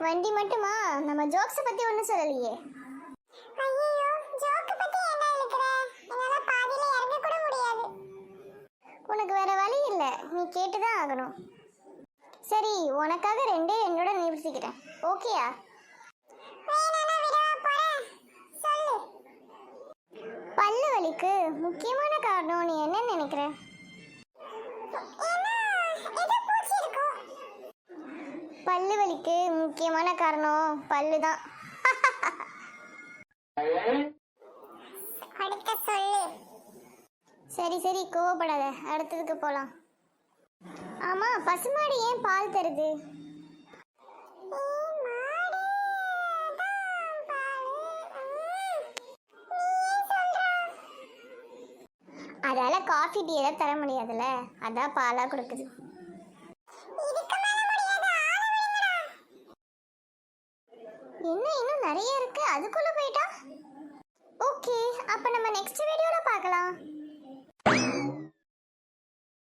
வண்டி மட்டுமா? நம்ம ஜோக்ஸை பத்தி ஒன்றும் சொல்லலையே. ஐயோ, ஜோக் பத்தி என்ன இழுக்கிற? என்னால பாதியில இறங்க கூட முடியாது. உனக்கு வேற வழி இல்லை, நீ கேட்டுதான் ஆகணும். சரி, உனக்காக ரெண்டே என்னோட நிறுத்திக்கிறேன், ஓகேயா? வேணானா விடவா போறேன்? சொல்லு. பல்லு வலிக்கு முக்கியமான காரணம் நீ என்ன நினைக்கிற? ஏன்னா ஏதோ பூச்சி இருக்கும். பல்லு வலிக்கு முக்கியமான காரணம் பல்லு தான். அடுத்த சொல்லு. சரி சரி, கோவப்படாத, அடுத்ததுக்கு போலாம். ஆமா, பசுமாடு ஏன் பால் தருது? அதால காஃபி டீ எல்லாம் தர முடியாதுல்ல, அதான் பாலா கொடுக்குது. என்ன இன்னும் நிறைய இருக்கு, அதுக்குள்ள போயிட்டா? ஓகே, அப்ப நம்ம நெக்ஸ்ட் வீடியோ